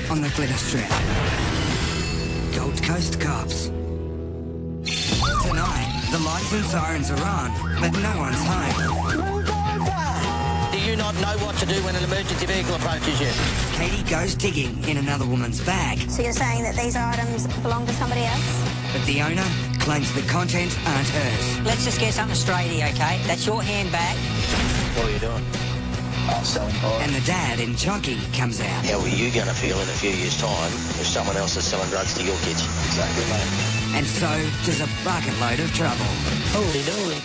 on the glitter strip. Gold Coast cops. Tonight, the lights and sirens are on, but no one's home. Do you not know what to do when an emergency vehicle approaches you? Katie goes digging in another woman's bag, So you're saying that these items belong to somebody else? but the owner claims the contents aren't hers. Let's just get something straight here, okay? That's your handbag. What are you doing? I'm selling pot. And the dad in Chonky comes out. How are you going to feel in a few years' time if someone else is selling drugs to your kids? Exactly, mate. And so does a bucket load of trouble. Holy dooly.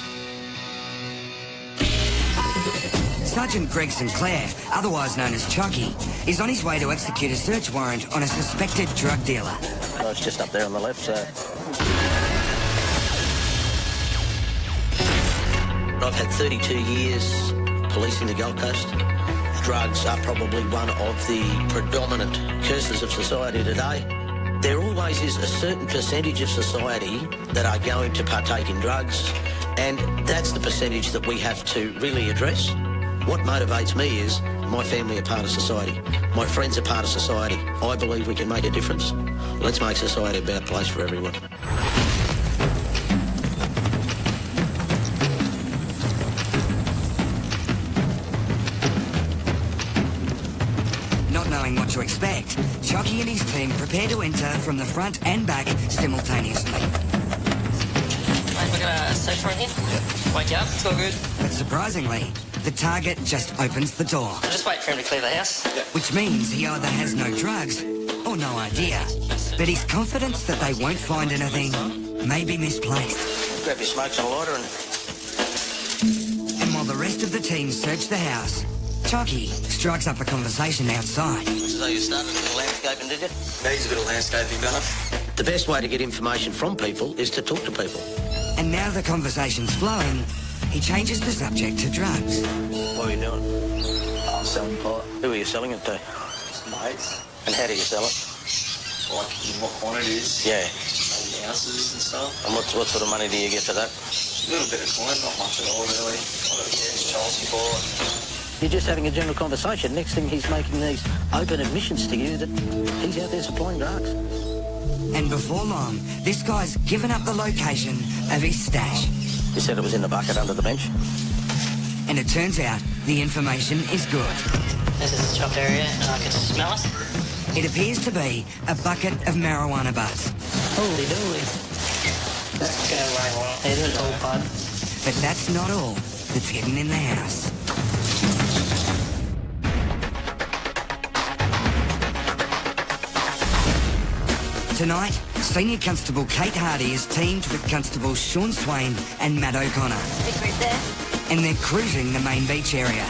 Sergeant Greg Sinclair, otherwise known as Chucky, is on his way to execute a search warrant on a suspected drug dealer. Oh, it's just up there on the left, so... I've had 32 years policing the Gold Coast. Drugs are probably one of the predominant curses of society today. There always is a certain percentage of society that are going to partake in drugs, and that's the percentage that we have to really address. What motivates me is my family are part of society. My friends are part of society. I believe we can make a difference. Let's make society a better place for everyone. Not knowing what to expect, Chucky and his team prepare to enter from the front and back simultaneously. Mate, we're gonna search for here. Yeah. Wake you up, it's all good. But surprisingly, the target just opens the door, I'll just wait for him to clear the house. which means he either has no drugs or no idea. But his confidence that they won't find anything may be misplaced. Grab your smokes and a lighter and... And while the rest of the team search the house, Chucky strikes up a conversation outside. Looks as though you started with the landscaping, did you? Needs a bit of landscaping done. The best way to get information from people is to talk to people. And now the conversation's flowing, he changes the subject to drugs. What are you doing? I'm selling pot. Who are you selling it to? Some mates. And how do you sell it? Like in what quantities. Yeah. Maybe ounces and stuff. And what sort of money do you get for that? A little bit of coin, not much at all really. It's Chelsea pot. You're just having a general conversation. Next thing he's making these open admissions to you that he's out there supplying drugs. And before long, this guy's given up the location of his stash. You said it was in the bucket under the bench? And it turns out the information is good. This is the chopped area, and I can smell it. It appears to be a bucket of marijuana butts. Holy dooly. That's going right well. It is all bud. But that's not all that's hidden in the house. Tonight, Senior Constable Kate Hardy is teamed with Constables Sean Swain and Matt O'Connor. Big group there. And they're cruising the main beach area.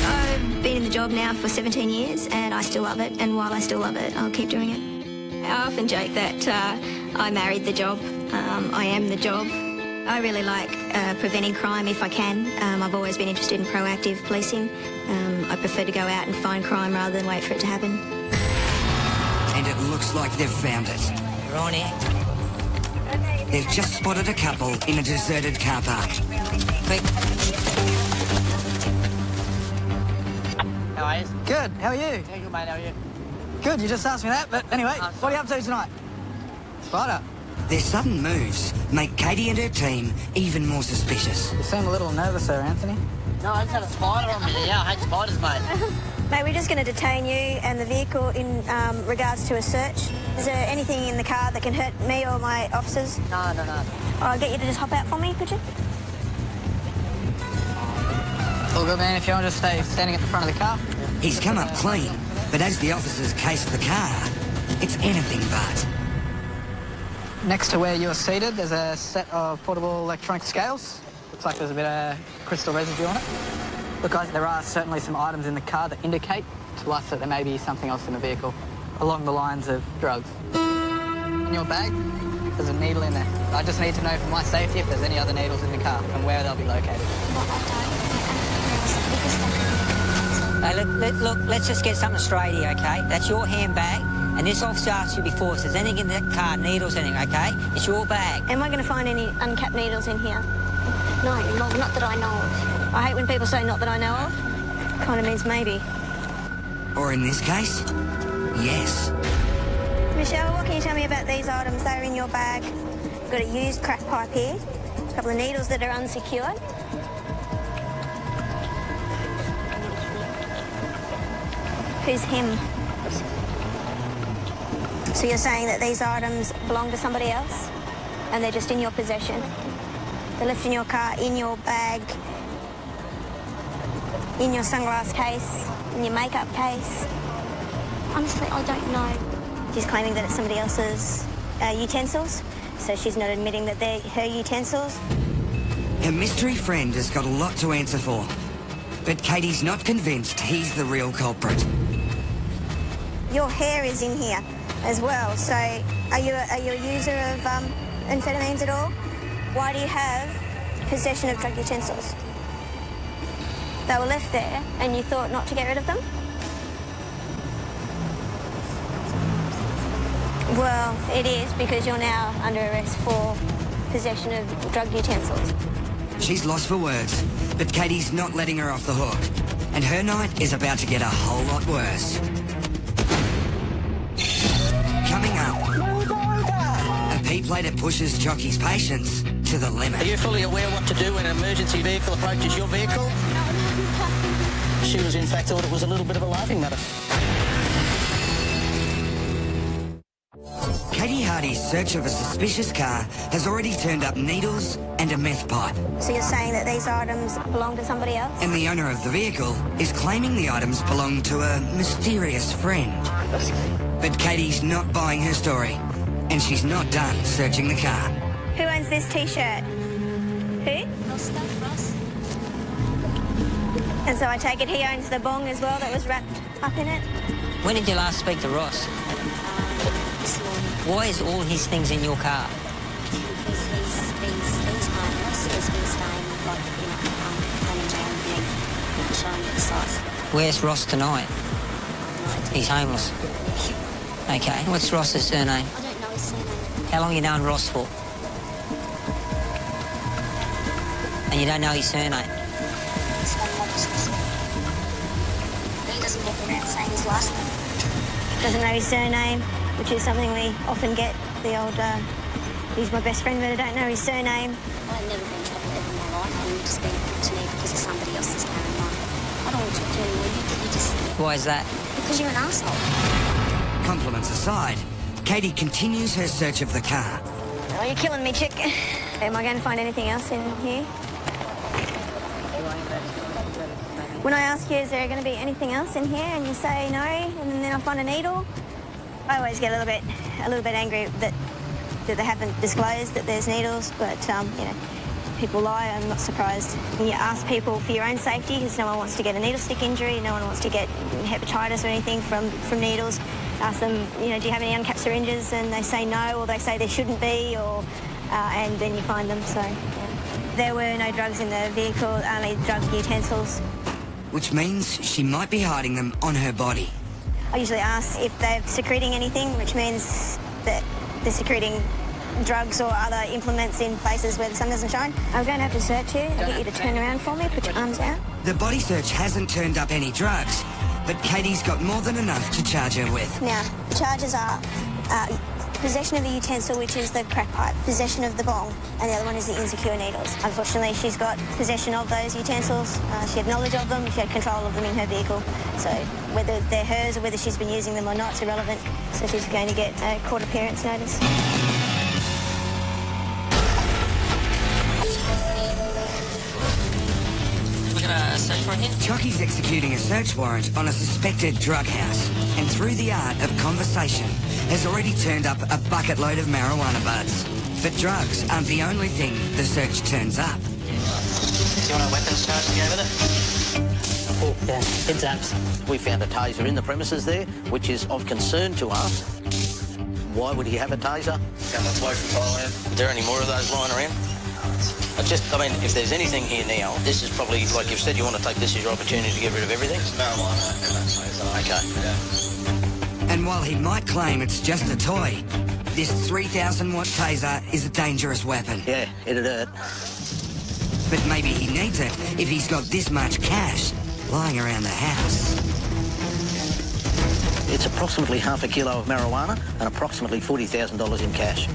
I've been in the job now for 17 years and I still love it, and while I still love it, I'll keep doing it. I often joke that I married the job. I am the job. I really like preventing crime if I can. I've always been interested in proactive policing. I prefer to go out and find crime rather than wait for it to happen. And it looks like they've found it. You're on here. They've just spotted a couple in a deserted car park. Quick. How are you? Good, how are you? Yeah, good, mate. How are you? Good, you just asked me that, but anyway, what are you up to tonight? Spider. Their sudden moves make Katie and her team even more suspicious. You seem a little nervous there, Anthony. No, I just had a spider on me. Yeah, I hate spiders, mate. Mate, we're just going to detain you and the vehicle in regards to a search. Is there anything in the car that can hurt me or my officers? No. I'll get you to just hop out for me, could you? All good, man, if you want to just stay standing at the front of the car. He's come up clean, but as the officers case the car, it's anything but. Next to where you're seated, there's a set of portable electronic scales. Looks like there's a bit of crystal residue on it. Look, guys, there are certainly some items in the car that indicate to us that there may be something else in the vehicle, along the lines of drugs. In your bag, there's a needle in there. I just need to know for my safety if there's any other needles in the car and where they'll be located. Hey, look, let's just get something straight here, okay? That's your handbag, and this officer asked you before if there's anything in that car, needles, anything, okay? It's your bag. Am I going to find any uncapped needles in here? No, not that I know of. I hate when people say not that I know of. kind of means maybe. Or in this case, yes. Michelle, what can you tell me about these items? They're in your bag. You've got a used crack pipe here, a couple of needles that are unsecured. Who's him? So you're saying that these items belong to somebody else and they're just in your possession? They're left in your car, in your bag, in your sunglass case, in your makeup case? Honestly, I don't know. She's claiming that it's somebody else's utensils, so she's not admitting that they're her utensils. Her mystery friend has got a lot to answer for, but Katie's not convinced he's the real culprit. Your hair is in here as well, so are you a user of amphetamines at all? Why do you have possession of drug utensils? They were left there and you thought not to get rid of them? Well, it is, because you're now under arrest for possession of drug utensils. She's lost for words, but Katie's not letting her off the hook, and her night is about to get a whole lot worse. Coming up, a P-plate that pushes Jockey's patience to the limit. Are you fully aware what to do when an emergency vehicle approaches your vehicle? She was in fact thought it was a little bit of a laughing matter. Katie Hardy's search of a suspicious car has already turned up needles and a meth pipe. So you're saying that these items belong to somebody else? And the owner of the vehicle is claiming the items belong to a mysterious friend. But Katie's not buying her story, and she's not done searching the car. Who owns this T-shirt? Who? Ross. And so I take it he owns the bong as well that was wrapped up in it? When did you last speak to Ross? This morning. Why is all his things in your car? Because he's homeless. He's been staying like, running around me, showing me the size. Where's Ross tonight? He's homeless. Okay, what's Ross's surname? I don't know his surname. How long you known Ross for? And you don't know his surname? It's none of my business. He doesn't walk around saying his last name. Doesn't know his surname, which is something we often get. The old, he's my best friend, but I don't know his surname. I've never been in trouble ever in my life, and you just been to me because of somebody else's car and mine. I don't want to talk to anyone. You just... Why is that? Because you're an arsehole. Compliments aside, Katie continues her search of the car. Oh, you're killing me, chick. Am I going to find anything else in here? When I ask you, is there going to be anything else in here, and you say no, and then I find a needle, I always get a little bit angry that they haven't disclosed that there's needles. But people lie. I'm not surprised. When you ask people for your own safety, because no one wants to get a needle stick injury, no one wants to get hepatitis or anything from needles. Ask them, do you have any uncapped syringes? And they say no, or they say there shouldn't be, and then you find them. So there were no drugs in the vehicle, only drug utensils. Which means she might be hiding them on her body. I usually ask if they're secreting anything, which means that they're secreting drugs or other implements in places where the sun doesn't shine. I'm going to have to search you. I'll get you to turn around for me, put your arms out. The body search hasn't turned up any drugs, but Katie's got more than enough to charge her with. Now, the charges are possession of the utensil, which is the crack pipe, possession of the bong, and the other one is the insecure needles. Unfortunately, she's got possession of those utensils. She had knowledge of them. She had control of them in her vehicle. So whether they're hers or whether she's been using them or not, it's irrelevant. So she's going to get a court appearance notice. Chucky's executing a search warrant on a suspected drug house, and through the art of conversation, has already turned up a bucket load of marijuana buds. But drugs aren't the only thing the search turns up. Do you want a weapons charge to go with it? Oh, yeah. Heads ups. We found a taser in the premises there, which is of concern to us. Why would he have a taser? That's away from Thailand. Are there any more of those lying around? If there's anything here now, this is probably, like you've said, you want to take this as your opportunity to get rid of everything? It's marijuana and that taser. Okay. Yeah. And while he might claim it's just a toy, this 3,000-watt taser is a dangerous weapon. Yeah, it'd hurt. But maybe he needs it if he's got this much cash lying around the house. It's approximately half a kilo of marijuana and approximately $40,000 in cash.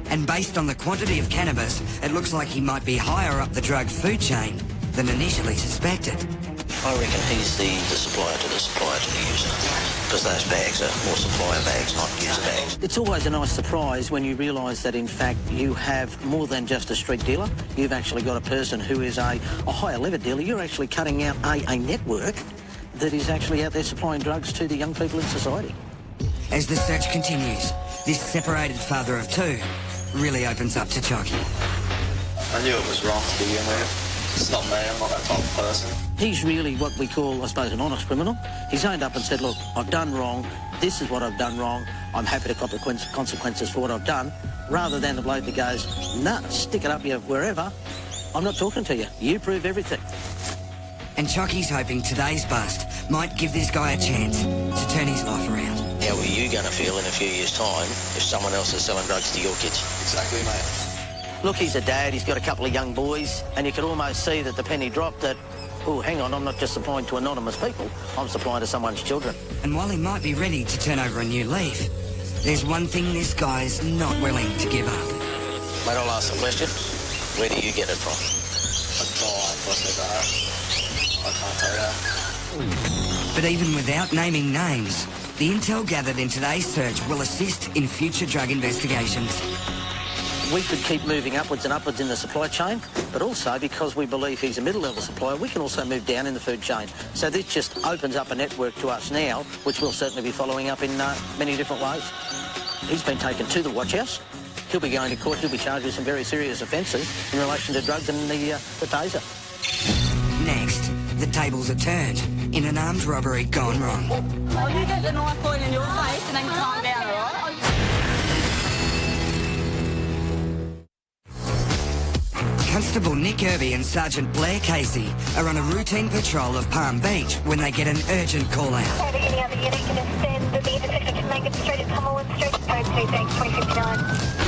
And based on the quantity of cannabis, it looks like he might be higher up the drug food chain than initially suspected. I reckon he's the supplier to the user. Because those bags are more supplier bags, not user bags. It's always a nice surprise when you realise that, in fact, you have more than just a street dealer. You've actually got a person who is a higher level dealer. You're actually cutting out a network that is actually out there supplying drugs to the young people in society. As the search continues, this separated father of two really opens up to Chucky. I knew it was wrong to begin with. It's not me, I'm not that type of person. He's really what we call, I suppose, an honest criminal. He's owned up and said, look, I've done wrong, this is what I've done wrong, I'm happy to cop the consequences for what I've done, rather than the bloke that goes, nah, stick it up you wherever, I'm not talking to you, you prove everything. And Chucky's hoping today's bust might give this guy a chance to turn his life around. How are you going to feel in a few years' time if someone else is selling drugs to your kids? Exactly, mate. Look, he's a dad, he's got a couple of young boys, and you can almost see that the penny dropped that, oh, hang on, I'm not just supplying to anonymous people, I'm supplying to someone's children. And while he might be ready to turn over a new leaf, there's one thing this guy's not willing to give up. Mate, I'll ask the question, where do you get it from? I can't tell you. But even without naming names, the intel gathered in today's search will assist in future drug investigations. We could keep moving upwards and upwards in the supply chain, but also because we believe he's a middle-level supplier, we can also move down in the food chain. So this just opens up a network to us now, which we'll certainly be following up in many different ways. He's been taken to the watch house. He'll be going to court. He'll be charged with some very serious offences in relation to drugs and the taser. Next, the tables are turned in an armed robbery gone wrong. Oh, you get the knife point in your face and then calm down, all right? Constable Nick Irby and Sergeant Blair Casey are on a routine patrol of Palm Beach when they get an urgent call out. Any other unit can extend the intersection to Mangan Street at Cumberland Street, code 2059.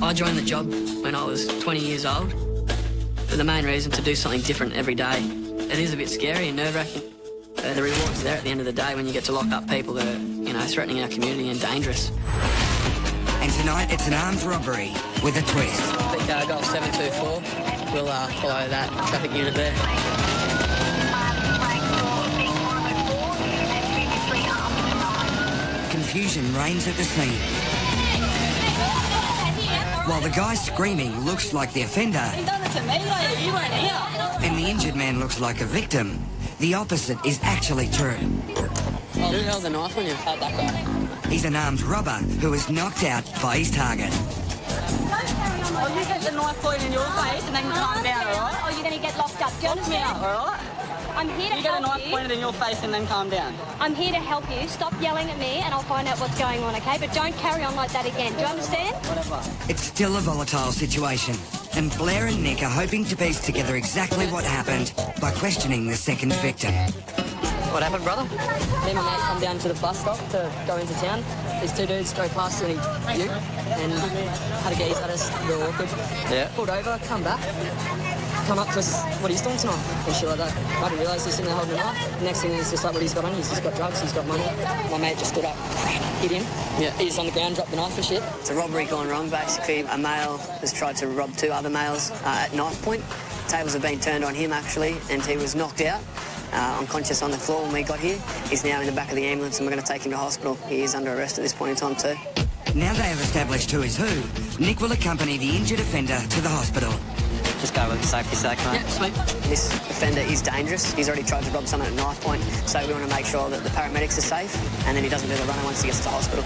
I joined the job when I was 20 years old for the main reason to do something different every day. It is a bit scary and nerve-wracking. The reward's there at the end of the day when you get to lock up people that are, threatening our community and dangerous. And tonight it's an armed robbery with a twist. I think Golf 724 will follow that traffic unit there. Confusion reigns at the scene. While the guy screaming looks like the offender, He done it to me, like, you weren't here. and the injured man looks like a victim, the opposite is actually true. Who held the knife on you? That guy. He's an armed robber who is knocked out by his target. Oh, you get the knife point in your face and then calm down, all right? Or you're going to get locked up. Do you Lock me understand? up, all right? I'm here to You get a help knife you. pointed in your face and then calm down. I'm here to help you. Stop yelling at me and I'll find out what's going on, okay? But don't carry on like that again. Do you understand? Whatever. It's still a volatile situation, and Blair and Nick are hoping to piece together exactly what happened by questioning the second victim. What happened, brother? Me and my mate come down to the bus stop to go into town. These two dudes go past in a ute and had a gaze at us, real awkward. Yeah. Pulled over, come back, come up to us, what he's doing tonight, and shit like that. I didn't realise he's sitting there holding a knife. Next thing is just like what he's got on, he's just got drugs, he's got money. My mate just stood up, hit him. Yeah. He's on the ground, dropped the knife and shit. It's a robbery gone wrong, basically. A male has tried to rob two other males at knife point. Tables have been turned on him, actually, and he was knocked out. Unconscious on the floor when we got here. He's now in the back of the ambulance and we're going to take him to hospital. He is under arrest at this point in time too. Now they have established who is who, Nick will accompany the injured offender to the hospital. Just go with safety sake, mate. Yeah, sweet. This offender is dangerous. He's already tried to rob someone at knife point, so we want to make sure that the paramedics are safe and then he doesn't do the runner once he gets to hospital.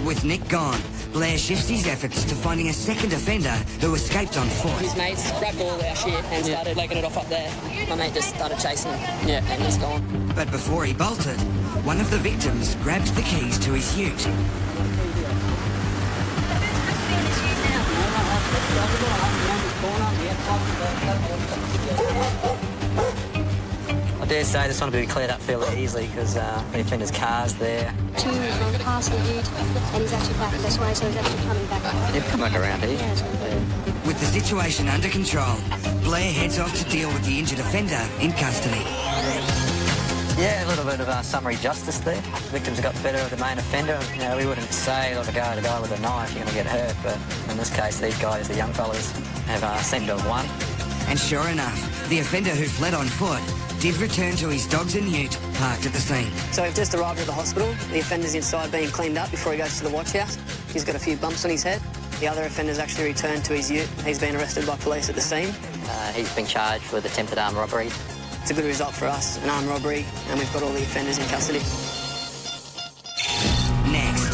With Nick gone, Blair shifts his efforts to finding a second offender who escaped on foot. His mates grabbed all our shit and started legging it off up there. My mate just started chasing him. Yeah, and he's gone. But before he bolted, one of the victims grabbed the keys to his ute. I dare say this one will be cleared up fairly easily because the offender's car's there. Two gone past the ute and he's actually back this way, so he's actually coming back. He'll come back around here. Yeah, With the situation under control, Blair heads off to deal with the injured offender in custody. Yeah, a little bit of summary justice there. Victims got better of the main offender. You know, we wouldn't say, like, the guy with a knife, you're going to get hurt, but in this case, these guys, the young fellas, have seemed to have won. And sure enough, the offender who fled on foot did return to his dogs and ute parked at the scene. So we've just arrived at the hospital. The offender's inside being cleaned up before he goes to the watch house. He's got a few bumps on his head. The other offender's actually returned to his ute. He's been arrested by police at the scene. He's been charged with attempted armed robbery. It's a good result for us, an armed robbery, and we've got all the offenders in custody. Next.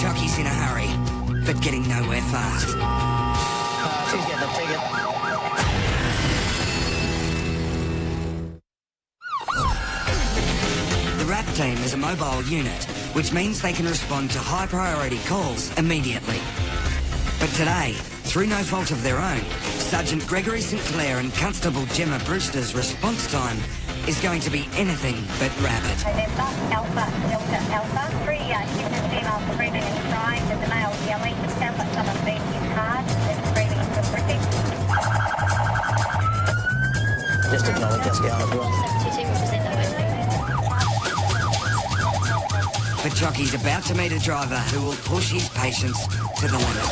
Chucky's in a hurry, but getting nowhere fast. She's getting a ticket. The RAP team is a mobile unit, which means they can respond to high-priority calls immediately. But today, through no fault of their own, Sergeant Gregory St Clair and Constable Gemma Brewster's response time is going to be anything but rapid. November, Alpha, Delta, Alpha. 3 human females screaming and crying with the male yelling. It sounds like someone's beating his hard. They're screaming and horrific. Just acknowledge us going as well. But Chucky's about to meet a driver who will push his patience to the limit.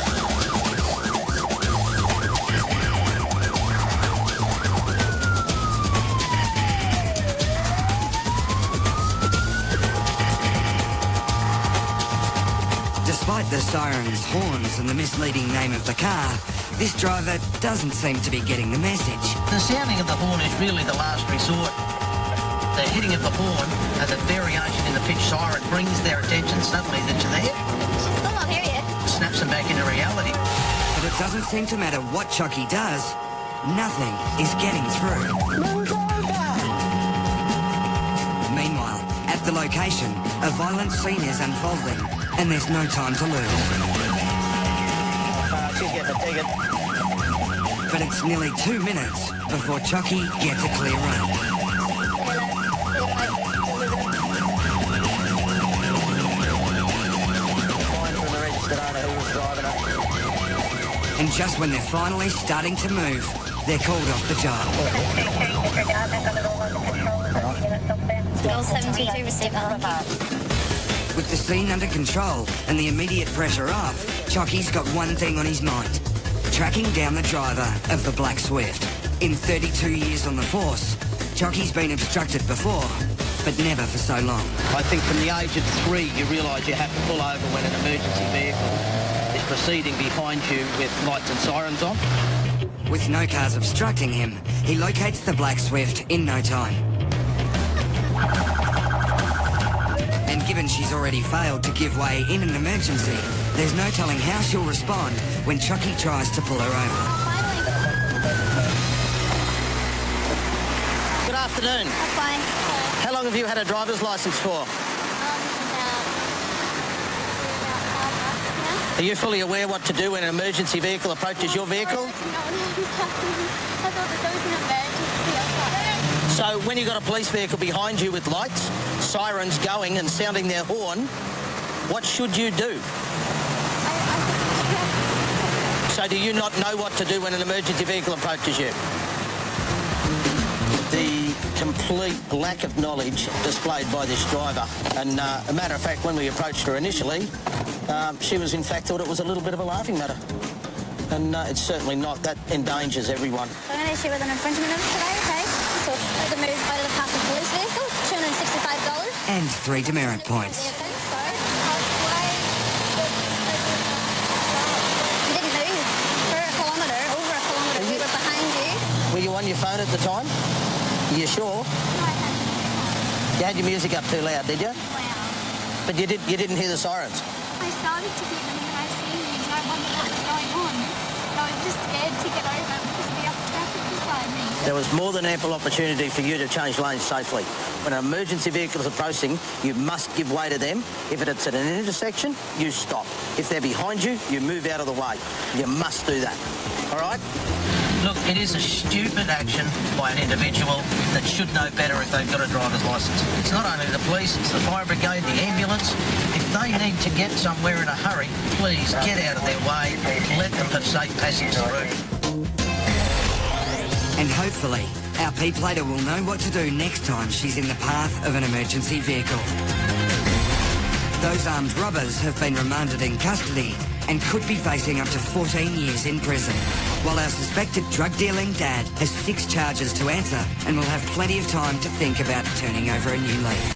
Despite the sirens, horns and the misleading name of the car, this driver doesn't seem to be getting the message. The sounding of the horn is really the last resort. The hitting of the horn as a variation in the pitch siren brings their attention suddenly that you're there. Still not here yet. Snaps them back into reality. But it doesn't seem to matter what Chucky does, nothing is getting through. Meanwhile, at the location, a violent scene is unfolding, and there's no time to lose. She's getting a ticket. But it's nearly 2 minutes before Chucky gets a clear run. And just when they're finally starting to move, they're called off the job. Girl 72 received that. With the scene under control and the immediate pressure off, Chucky's got one thing on his mind: tracking down the driver of the Black Swift. In 32 years on the force, Chucky's been obstructed before, but never for so long. I think from the age of 3, you realise you have to pull over when an emergency vehicle is proceeding behind you with lights and sirens on. With no cars obstructing him, he locates the Black Swift in no time. And given she's already failed to give way in an emergency, there's no telling how she'll respond when Chucky tries to pull her over. Good afternoon. Fine. How long have you had a driver's licence for? Are you fully aware what to do when an emergency vehicle approaches your vehicle? I thought that there was an emergency outside. So when you've got a police vehicle behind you with lights, sirens going and sounding their horn, what should you do? So do you not know what to do when an emergency vehicle approaches you? The complete lack of knowledge displayed by this driver. And a matter of fact, when we approached her initially, she was in fact thought it was a little bit of a laughing matter. And it's certainly not. That endangers everyone. I'm going to issue with an infringement notice today, okay? So the move out of the path of police vehicle, $265. And 3 demerit points. You didn't move for a kilometre, over a kilometre. We were behind you. Were you on your phone at the time? Are you sure? No, I hadn't. You had your music up too loud, did you? Wow. But you didn't hear the sirens? I started to hear them and I seen these. I wondered what was going on. I was just scared to get over because of the other traffic beside me. There was more than ample opportunity for you to change lanes safely. When an emergency vehicle is approaching, you must give way to them. If it's at an intersection, you stop. If they're behind you, you move out of the way. You must do that. All right? Look, it is a stupid action by an individual that should know better if they've got a driver's licence. It's not only the police, it's the fire brigade, the ambulance. If they need to get somewhere in a hurry, please get out of their way. Let them have safe passage through. And hopefully, our P-plater will know what to do next time she's in the path of an emergency vehicle. Those armed robbers have been remanded in custody and could be facing up to 14 years in prison, while our suspected drug-dealing dad has 6 charges to answer and will have plenty of time to think about turning over a new leaf.